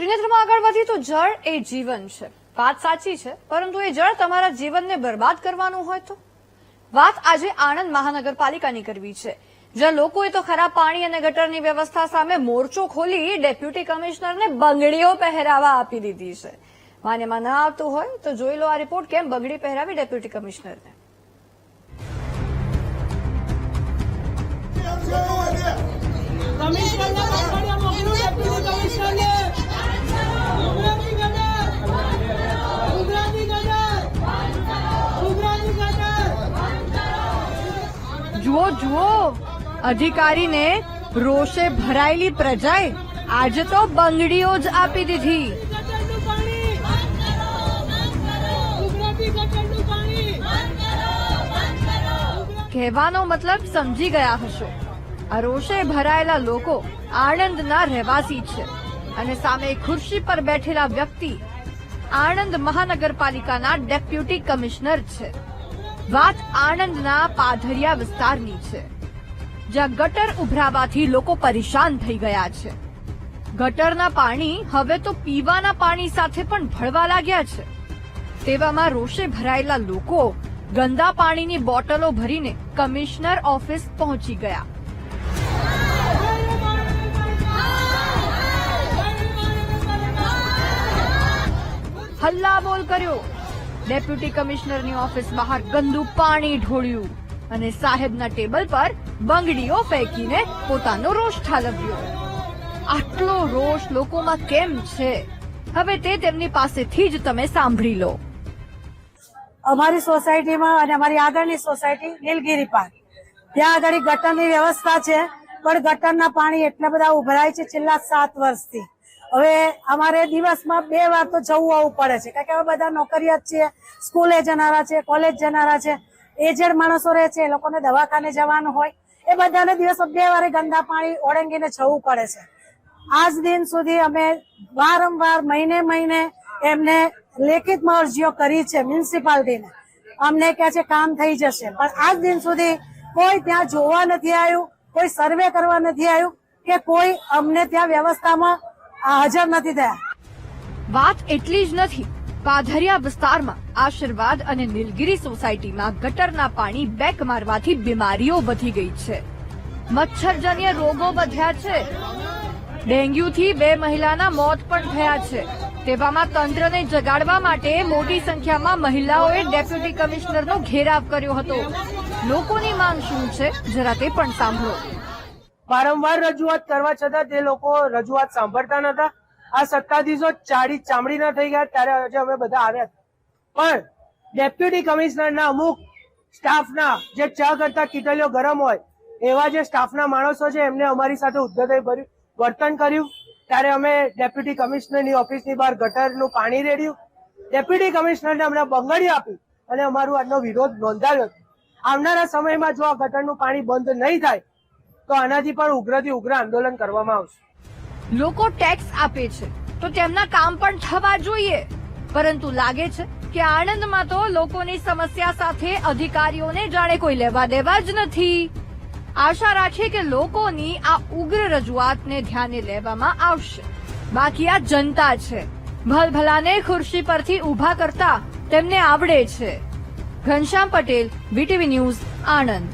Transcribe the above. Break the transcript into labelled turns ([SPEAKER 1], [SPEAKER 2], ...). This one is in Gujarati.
[SPEAKER 1] ત્રિનેત્રમાં આગળ વધી તો જળ એ જીવન છે. વાત સાચી છે, પરંતુ એ જળ તમારા જીવનને બરબાદ કરવાનું હોય તો? વાત આજે આણંદ મહાનગરપાલિકાની કરવી છે, જ્યાં લોકોએ તો ખરાબ પાણી અને ગટરની વ્યવસ્થા સામે મોરચો ખોલી ડેપ્યુટી કમિશનરને બંગડીઓ પહેરાવા આપી દીધી છે. માન્યમાં ન આવતું હોય તો જોઈ લો આ રિપોર્ટ, કેમ બંગડી પહેરાવી ડેપ્યુટી કમિશનરને. જુઓ જુઓ, અધિકારીને રોષે ભરાયેલી પ્રજાએ આજે તો બંગડીઓ જ આપી દીધી. કહેવાનો મતલબ સમજી ગયા હશો. આ રોષે ભરાયેલા લોકો આણંદના રહેવાસી છે અને સામે ખુરશી પર બેઠેલા વ્યક્તિ આણંદ મહાનગરપાલિકાના ડેપ્યુટી કમિશનર છે. વાત આણંદના પાધરિયા વિસ્તારની છે, જ્યાં ગટર ઉભરાવાથી લોકો પરેશાન થઈ ગયા છે. ગટરના પાણી હવે તો પીવાના પાણી સાથે પણ ભળવા લાગ્યા છે. તેવામાં રોષે ભરાયેલા લોકો ગંદા પાણીની બોટલો ભરીને કમિશનર ઓફિસ પહોંચી ગયા. હલ્લાબોલ કર્યો. ડેપ્યુટી કમિશનરની ઓફિસ બહાર ગંદુ પાણી ઢોળ્યું અને સાહેબના ટેબલ પર બંગડીઓ ફેંકીને પોતાનો રોષ ઠાલવ્યો. આટલો રોષ લોકોમાં કેમ છે, હવે તે તેમની પાસેથી જ તમે સાંભળી લો.
[SPEAKER 2] અમારી સોસાયટીમાં અને અમારી આગળની સોસાયટી નીલગીરી પાર્ક, ત્યાં આગળ ગટરની વ્યવસ્થા છે, પણ ગટરના પાણી એટલા બધા ઉભરાય છે છેલ્લા 7 વર્ષથી. હવે અમારે દિવસમાં 2 વાર તો જવું આવવું પડે છે, કારણ કે હવે બધા નોકરિયાત છીએ, સ્કૂલે જનારા છે, કોલેજ જનારા છે, એજેડ માણસો રહે છે, એ લોકોને દવાખાને જવાનું હોય, એ બધાને દિવસમાં 2 વાર ગંદા પાણી ઓળંગીને જવું પડે છે. આજ દિન સુધી અમે વારંવાર મહિને એમને લેખિતમાં અરજીઓ કરી છે મ્યુનિસિપાલિટીને. અમને કહે છે કામ થઈ જશે, પણ આજ દિન સુધી કોઈ ત્યાં જોવા નથી આવ્યું, કોઈ સર્વે કરવા નથી આવ્યું કે કોઈ અમને ત્યાં વ્યવસ્થામાં હાજર નથી થયા.
[SPEAKER 1] વાત એટલી જ નથી, પાધરિયા વિસ્તારમાં આશીર્વાદ અને નીલગીરી સોસાયટીમાં ગટરના પાણી બેક મારવાથી બીમારીઓ વધી ગઈ છે. મચ્છરજન્ય રોગો વધ્યા છે. ડેન્ગ્યુથી 2 મહિલાના મોત પણ થયા છે. તેવામાં તંત્રને જગાડવા માટે મોટી સંખ્યામાં મહિલાઓએ ડેપ્યુટી કમિશનરનો ઘેરાવ કર્યો હતો. લોકોની માંગ શું છે, જરા તે પણ સાંભળો.
[SPEAKER 3] વારંવાર રજૂઆત કરવા છતાં તે લોકો રજૂઆત સાંભળતા નતા. આ સત્તાધીશો ચામડીના થઈ ગયા ત્યારે આજે અમે બધા આવ્યા, પણ ડેપ્યુટી કમિશનરના અમુક સ્ટાફના જે ચા કરતા કિટલીઓ ગરમ હોય એવા જે સ્ટાફના માણસો છે, એમને અમારી સાથે ઉદ્ધતાઈ ભર્યું વર્તન કર્યું. ત્યારે અમે ડેપ્યુટી કમિશનરની ઓફિસની બહાર ગટરનું પાણી રેડ્યું. ડેપ્યુટી કમિશનરને અમને બંગડી આપી અને અમારો આજનો વિરોધ નોંધાવ્યો હતો. આવનારા સમયમાં જો આ ગટરનું પાણી બંધ નહીં થાય તો આનાથી પણ ઉગ્રથી ઉગ્ર આંદોલન કરવામાં આવશે.
[SPEAKER 1] લોકો ટેક્સ આપે છે તો તેમના કામ પણ થવા જોઈએ, પરંતુ લાગે છે કે આણંદમાં તો લોકોની સમસ્યા સાથે અધિકારીઓને જાણે કોઈ લેવા દેવા જ નથી. આશા રાખીએ કે લોકોની આ ઉગ્ર રજૂઆતને ધ્યાને લેવામાં આવશે. બાકી આ જનતા છે, ભલભલાને ખુરશી પરથી ઊભા કરતા તેમને આવડે છે. Ghanshyam Patel, VTV news, Anand.